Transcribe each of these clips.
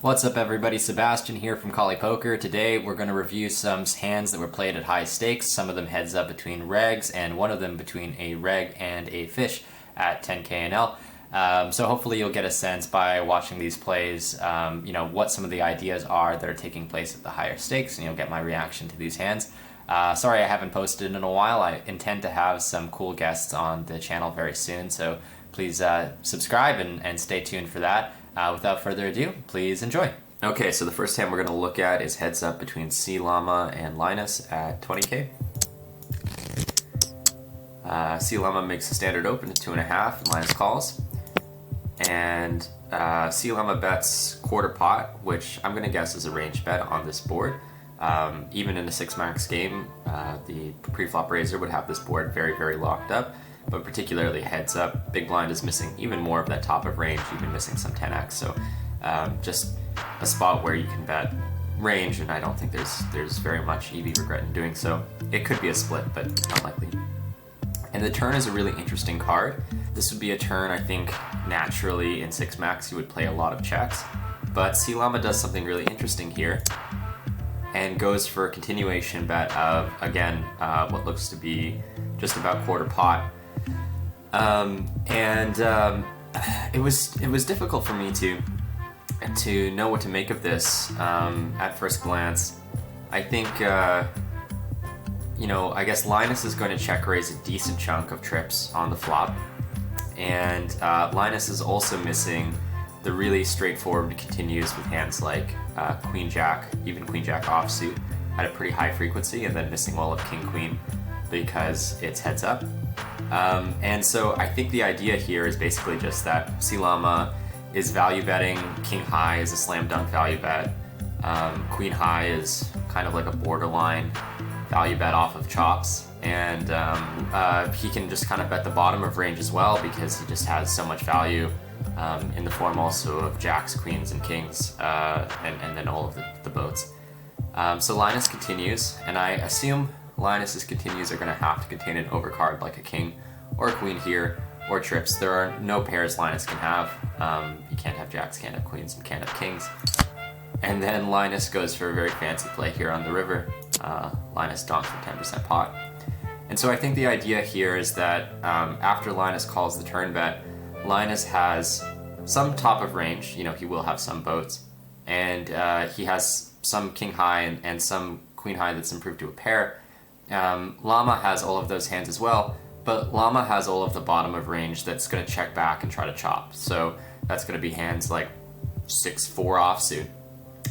What's up everybody, Sebastian here from Collie Poker. Today we're going to review some hands that were played at high stakes, some of them heads up between regs and one of them between a reg and a fish at 10k NL. So hopefully you'll get a sense by watching these plays, what some of the ideas are that are taking place at the higher stakes, and you'll get my reaction to these hands. Sorry I haven't posted in a while. I intend to have some cool guests on the channel very soon, so please subscribe and stay tuned for that. Without further ado, please enjoy. Okay, so the first hand we're going to look at is heads up between C Llama and Llinus at 20k. C Llama makes a standard open to 2.5, and Llinus calls. And C Llama bets quarter pot, which I'm going to guess is a range bet on this board. Even in a 6-max game, the pre-flop raiser would have this board very, very locked up. But particularly heads up, big blind is missing even more of that top of range, even missing some 10x. So just a spot where you can bet range, and I don't think there's very much EV regret in doing so. It could be a split, but unlikely. And the turn is a really interesting card. This would be a turn, I think, naturally in 6-max you would play a lot of checks. But C Llama does something really interesting here and goes for a continuation bet of, again, what looks to be just about quarter pot. It was difficult for me to know what to make of this at first glance. I think I guess Llinus is going to check raise a decent chunk of trips on the flop, and Llinus is also missing the really straightforward continues with hands like Queen Jack, even Queen Jack offsuit at a pretty high frequency, and then missing all of King Queen because it's heads up. And so I think the idea here is basically just that C Llama is value betting, King High is a slam dunk value bet, Queen High is kind of like a borderline value bet off of chops, and he can just kind of bet the bottom of range as well because he just has so much value in the form also of jacks, queens, and kings, and then all of the boats. So Llinus continues, and I assume Llinus's continues are going to have to contain an overcard like a king or a queen here, or trips. There are no pairs Llinus can have. You can't have jacks, can't have queens, and can't have kings. And then Llinus goes for a very fancy play here on the river. Llinus donks for 10% pot. And so I think the idea here is that after Llinus calls the turn bet, Llinus has some top of range, he will have some boats, and he has some king high and some queen high that's improved to a pair. Llama has all of those hands as well, but Llama has all of the bottom of range that's going to check back and try to chop. So that's going to be hands like 6-4 offsuit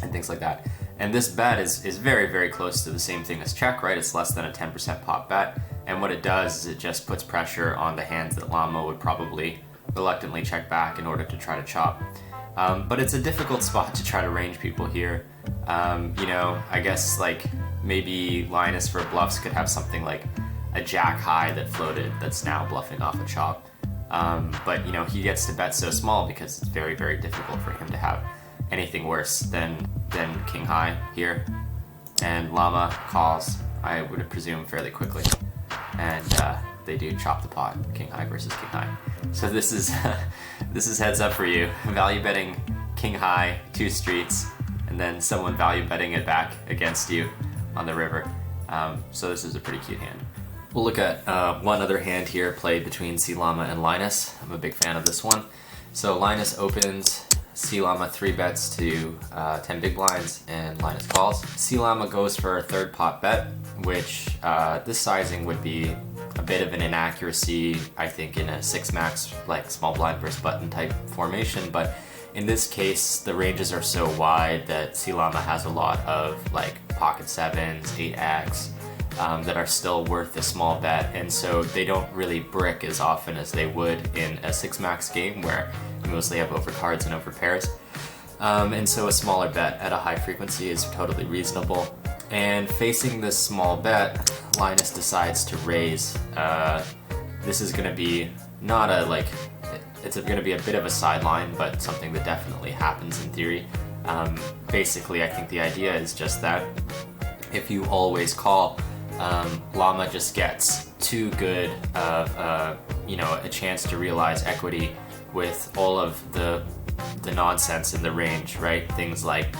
and things like that. And this bet is very, very close to the same thing as check, right? It's less than a 10% pot bet. And what it does is it just puts pressure on the hands that Llama would probably reluctantly check back in order to try to chop. But it's a difficult spot to try to range people here. I guess like maybe Llinus for bluffs could have something like a jack high that floated that's now bluffing off a chop. But he gets to bet so small because it's very, very difficult for him to have anything worse than king high here. And Llama calls, I would presume, fairly quickly. And they do chop the pot, king high versus king high. So this is this is heads up for you. Value betting king high, 2 streets, and then someone value betting it back against you on the river. So this is a pretty cute hand. We'll look at one other hand here played between C Llama and Llinus. I'm a big fan of this one. So Llinus opens, C Llama 3 bets to 10 big blinds, and Llinus calls. C Llama goes for a third pot bet, which this sizing would be a bit of an inaccuracy, I think, in a 6-max like small blind versus button type formation, but in this case the ranges are so wide that C Llama has a lot of like pocket 7s, 8x that are still worth a small bet, and so they don't really brick as often as they would in a 6-max game where you mostly have overcards and overpairs. And so a smaller bet at a high frequency is totally reasonable. And facing this small bet, Llinus decides to raise. This is going to be not it's going to be a bit of a sideline, but something that definitely happens in theory. Basically, I think the idea is just that if you always call, Llama just gets too good of a chance to realize equity with all of the nonsense in the range, right? Things like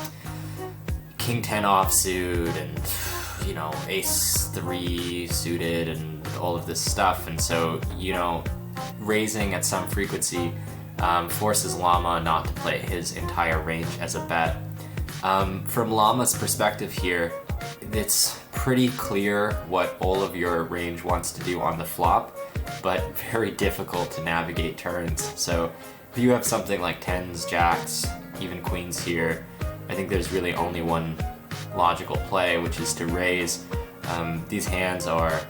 King 10 offsuit and, you know, Ace 3 suited and all of this stuff. And so, you know, raising at some frequency forces Llama not to play his entire range as a bet. From Llama's perspective here, it's pretty clear what all of your range wants to do on the flop, but very difficult to navigate turns. So if you have something like 10s, jacks, even queens here, I think there's really only one logical play, which is to raise. These hands are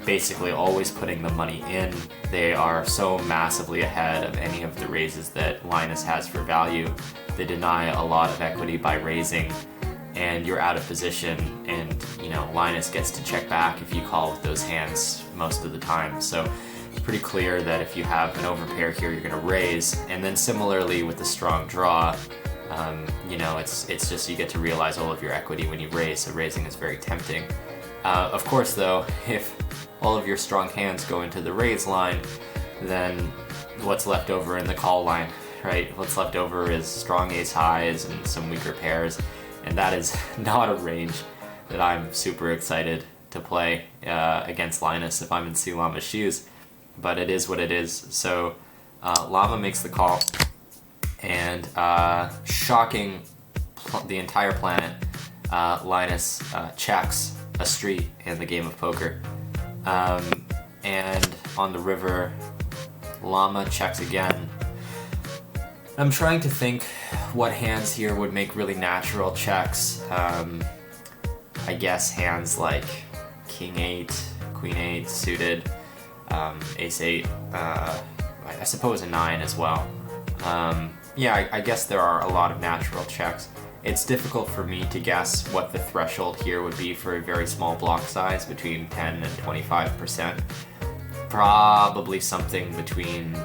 basically always putting the money in. They are so massively ahead of any of the raises that Llinus has for value. They deny a lot of equity by raising, and you're out of position, and you know, Llinus gets to check back if you call with those hands most of the time. So it's pretty clear that if you have an overpair here, you're going to raise. And then similarly with the strong draw, you know, it's just you get to realize all of your equity when you raise, so raising is very tempting. Of course though, if all of your strong hands go into the raise line, then what's left over in the call line, right? What's left over is strong ace highs and some weaker pairs, and that is not a range that I'm super excited to play against Llinus if I'm in C Llama's shoes, but it is what it is. So Llama makes the call, and shocking the entire planet, Llinus checks a street in the game of poker. And on the river, Llama checks again. I'm trying to think what hands here would make really natural checks. I guess hands like King 8, Queen 8 suited, Ace 8, I suppose a 9 as well. Yeah, I guess there are a lot of natural checks. It's difficult for me to guess what the threshold here would be for a very small block size, between 10 and 25%. Probably something between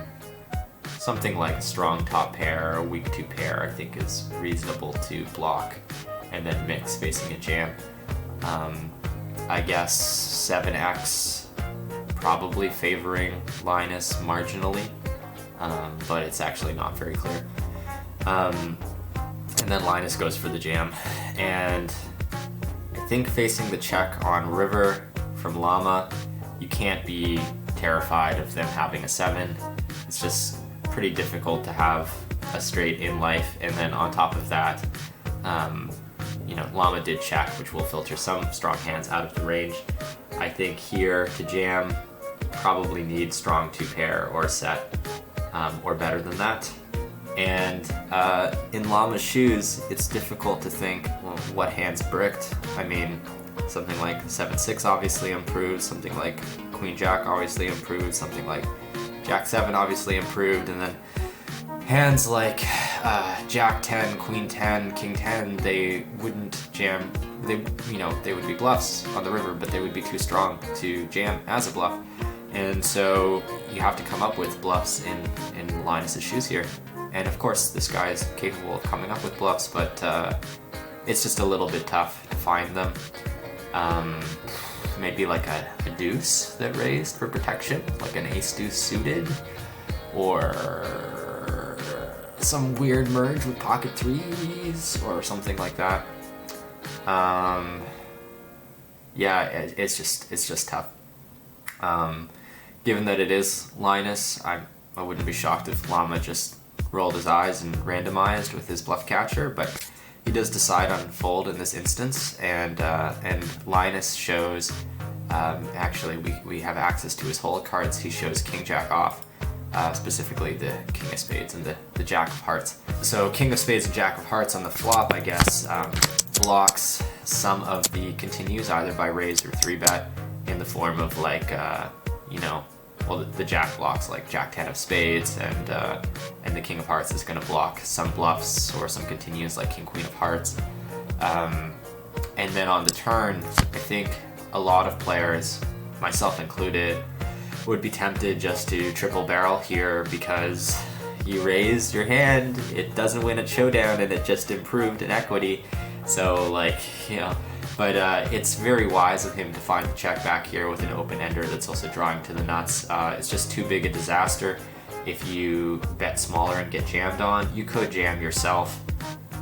something like a strong top pair or a weak 2 pair, I think is reasonable to block and then mix facing a jam. I guess 7x probably favoring Llinus marginally, but it's actually not very clear. And then Llinus goes for the jam, and I think facing the check on river from Llama, you can't be terrified of them having a 7. It's just pretty difficult to have a straight in life, and then on top of that, you know, Llama did check, which will filter some strong hands out of the range. I think here to jam, probably need strong 2 pair or set, or better than that. And in Llama's shoes, it's difficult to think, well, what hand's bricked. I mean, something like 7-6 obviously improved, something like Queen Jack obviously improved, something like Jack 7 obviously improved, and then hands like Jack 10, Queen 10, King 10, they wouldn't jam. They, you know, they would be bluffs on the river, but they would be too strong to jam as a bluff. And so you have to come up with bluffs in Llinus' shoes here. And of course, this guy is capable of coming up with bluffs, but it's just a little bit tough to find them. Maybe like a deuce that raised for protection, like an ace deuce suited, or some weird merge with pocket 3s, or something like that. Yeah, it's just tough. Given that it is Llinus, I wouldn't be shocked if Llama just rolled his eyes and randomized with his bluff catcher, but he does decide on fold in this instance, and Llinus shows, actually we have access to his hold cards. He shows King Jack off, specifically the King of Spades and the Jack of Hearts. So King of Spades and Jack of Hearts on the flop, I guess, blocks some of the continues either by raise or 3-bet in the form of like, you know, well, the Jack blocks like Jack 10 of Spades, and the King of Hearts is going to block some bluffs or some continues like King Queen of Hearts. And then on the turn, I think a lot of players, myself included, would be tempted just to triple barrel here because you raised your hand, it doesn't win at showdown, and it just improved in equity. So like, you know, but it's very wise of him to find the check back here with an open ender that's also drawing to the nuts. It's just too big a disaster. if you bet smaller and get jammed on, you could jam yourself,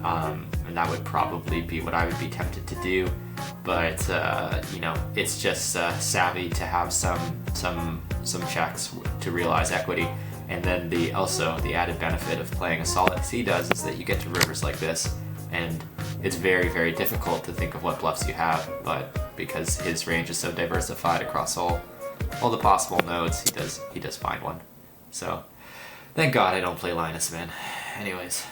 and that would probably be what I would be tempted to do. But you know, it's just savvy to have some checks to realize equity. And then also the added benefit of playing as solid as he does is that you get to rivers like this, and it's very, very difficult to think of what bluffs you have, but because his range is so diversified across all the possible nodes, he does find one. So thank God I don't play Llinus, man. Anyways.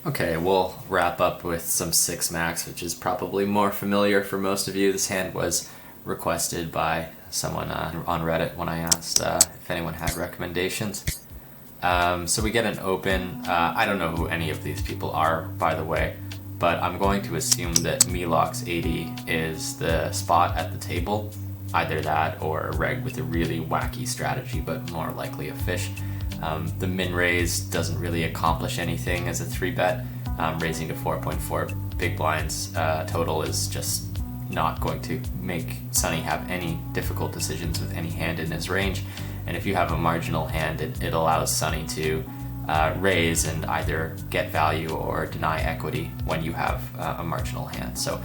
Okay, we'll wrap up with some 6 max, which is probably more familiar for most of you. This hand was requested by someone on Reddit when I asked if anyone had recommendations. So we get an open. I don't know who any of these people are, by the way, but I'm going to assume that Milox 80 is the spot at the table. Either that or a reg with a really wacky strategy, but more likely a fish. The min raise doesn't really accomplish anything as a 3-bet. Raising to 4.4 big blinds total is just not going to make Sonny have any difficult decisions with any hand in his range. And if you have a marginal hand, it allows Sonny to raise and either get value or deny equity when you have a marginal hand. So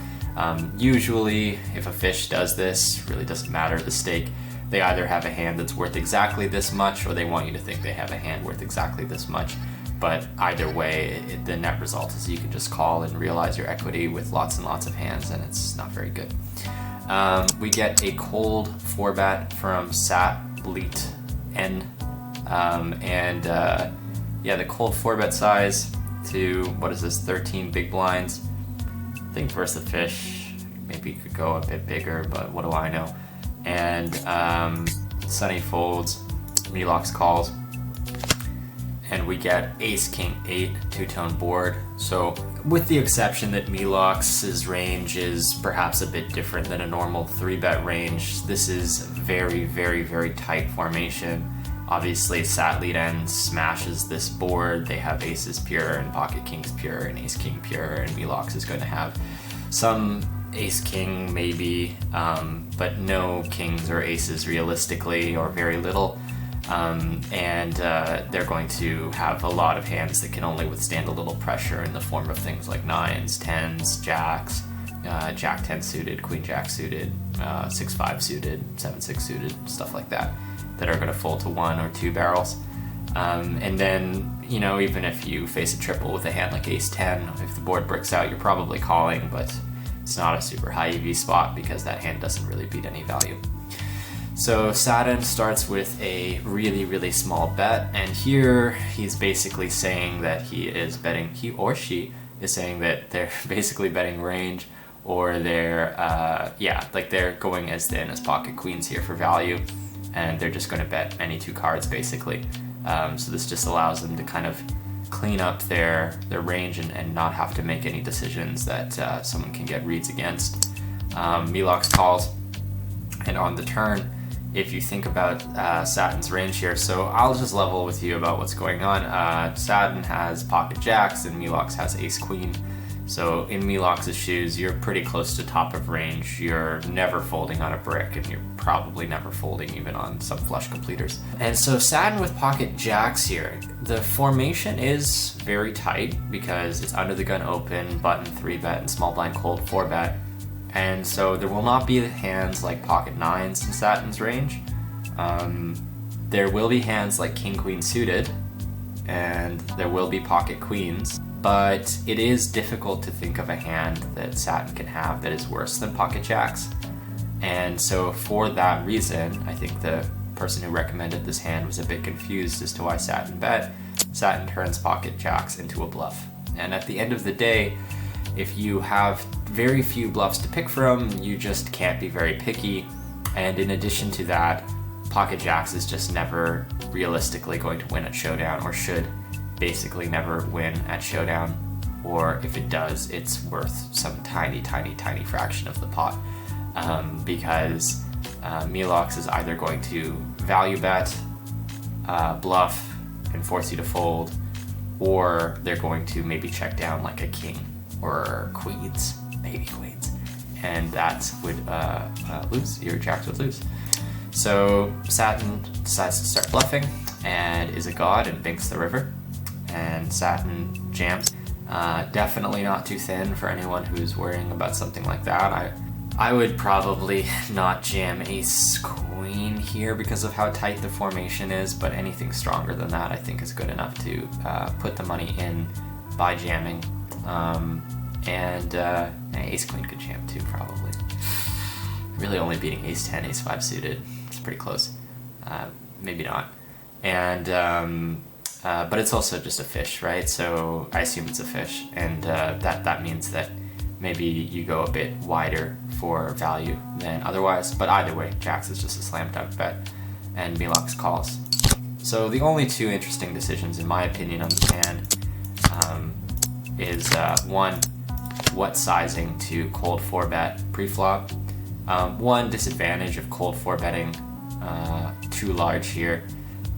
usually if a fish does this, really doesn't matter the stake. They either have a hand that's worth exactly this much, or they want you to think they have a hand worth exactly this much. But either way, the net result is you can just call and realize your equity with lots and lots of hands, and it's not very good. We get a cold 4-bet from Satlit N. Yeah, the cold 4-bet size to, what is this, 13 big blinds. I think versus the fish, maybe you could go a bit bigger, but what do I know? And Sonny folds, Milox calls, and we get Ace King 8 two-tone board. So with the exception that Milox's range is perhaps a bit different than a normal 3-bet range, this is very, very, very tight formation. Obviously Satlit N smashes this board. They have aces pure and pocket kings pure and ace king pure, and Milox is going to have some ace king maybe, but no kings or aces realistically, or very little. They're going to have a lot of hands that can only withstand a little pressure in the form of things like 9s, 10s, jacks, jack 10 suited, queen jack suited, 6-5 suited, 7-6 suited, stuff like that are going to fold to 1 or 2 barrels. And then, you know, even if you face a triple with a hand like ace 10, if the board bricks out, you're probably calling, but it's not a super high EV spot because that hand doesn't really beat any value. So Saturn starts with a really, really small bet, and here he's basically saying that he or she is saying that they're basically betting range, or they're they're going as thin as pocket queens here for value, and they're just going to bet any 2 cards basically. So this just allows them to kind of clean up their range and not have to make any decisions that someone can get reads against. Milox calls, and on the turn, if you think about Saturn's range here, so I'll just level with you about what's going on. Saturn has pocket jacks and Milox has ace queen. So in Milox's shoes, you're pretty close to top of range. You're never folding on a brick, and you're probably never folding even on some flush completers. And so Saturn with pocket jacks here, the formation is very tight because it's under the gun open, button 3-bet, and small blind cold 4-bet. And so there will not be hands like pocket 9s in Saturn's range. There will be hands like king queen suited, and there will be pocket queens. But it is difficult to think of a hand that Saturn can have that is worse than pocket jacks. And so for that reason, I think the person who recommended this hand was a bit confused as to why Saturn bet. Saturn turns pocket jacks into a bluff. And at the end of the day, if you have very few bluffs to pick from, you just can't be very picky. And in addition to that, pocket jacks is just never realistically going to win at showdown, or should basically never win at showdown, or if it does, it's worth some tiny fraction of the pot, because Milox is either going to value bet, bluff, and force you to fold, or they're going to maybe check down like a king or queens, maybe queens, and that would lose. Your jacks would lose. So Saturn decides to start bluffing. and is a god and binks the river, and Satin jams. Definitely not too thin for anyone who's worrying about something like that. I would probably not jam ace queen here because of how tight the formation is, but anything stronger than that I think is good enough to put the money in by jamming. Ace queen could jam too, probably. Really only beating ace 10, ace 5 suited. It's pretty close. Maybe not. And but it's also just a fish, right? So I assume it's a fish, and that means that maybe you go a bit wider for value than otherwise. But either way, jacks is just a slam dunk bet, and Milox calls. So the only two interesting decisions, in my opinion, on this hand is one, what sizing to cold 4-bet pre-flop. One disadvantage of cold 4-betting too large here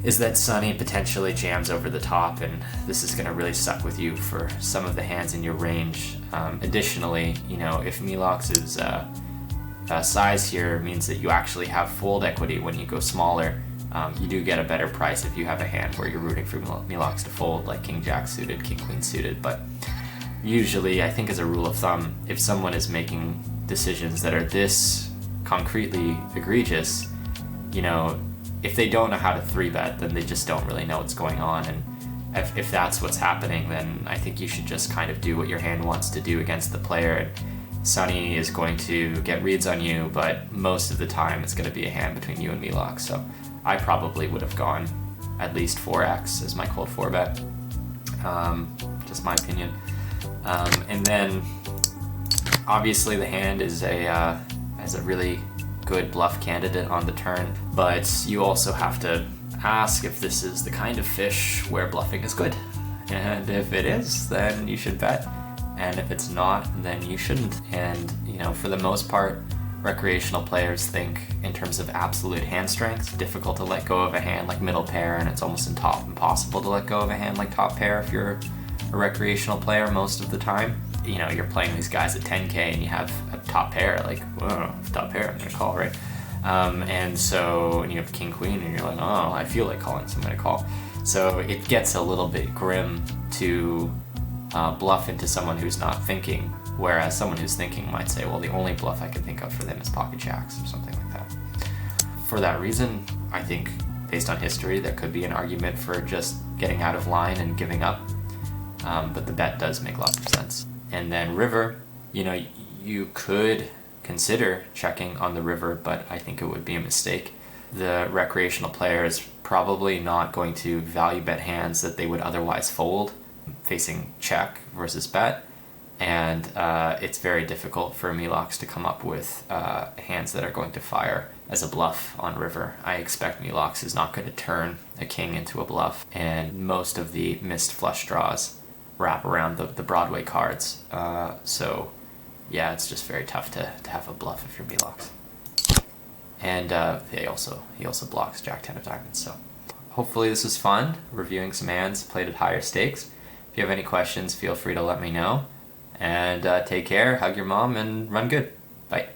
is that Sonny potentially jams over the top, and this is going to really suck with you for some of the hands in your range. Additionally, you know, if Milox's size here means that you actually have fold equity when you go smaller, you do get a better price if you have a hand where you're rooting for Milox to fold, like King Jack suited, King Queen suited. But usually, I think as a rule of thumb, if someone is making decisions that are this concretely egregious, you know, if they don't know how to 3-bet, then they just don't really know what's going on. And if that's what's happening, then I think you should just kind of do what your hand wants to do against the player. And Sonny is going to get reads on you, but most of the time it's going to be a hand between you and Milox. So I probably would have gone at least 4x as my cold 4-bet. Just my opinion. And then obviously the hand is a really good bluff candidate on the turn, but you also have to ask if this is the kind of fish where bluffing is good. And if it is, then you should bet. And if it's not, then you shouldn't. And, you know, for the most part, recreational players think in terms of absolute hand strength. It's difficult to let go of a hand like middle pair, and it's almost impossible to let go of a hand like top pair if you're a recreational player most of the time. You know, you're playing these guys at 10k and you have a top pair, like, whoa, top pair, I'm gonna call, right? And so, and you have king queen and you're like, oh, I feel like calling, so I'm gonna call. So it gets a little bit grim to bluff into someone who's not thinking, whereas someone who's thinking might say, well, the only bluff I can think of for them is pocket jacks or something like that. For that reason, I think, based on history, there could be an argument for just getting out of line and giving up, but the bet does make lots of sense. And then river, you know, you could consider checking on the river, but I think it would be a mistake. The recreational player is probably not going to value bet hands that they would otherwise fold facing check versus bet, and it's very difficult for Milox to come up with hands that are going to fire as a bluff on river. I expect Milox is not going to turn a king into a bluff, and most of the missed flush draws wrap around the Broadway cards. So yeah, it's just very tough to have a bluff if you're Milox. And he also blocks Jack 10 of diamonds. So hopefully this was fun, reviewing some hands played at higher stakes. If you have any questions, feel free to let me know. And take care, hug your mom, and run good. Bye.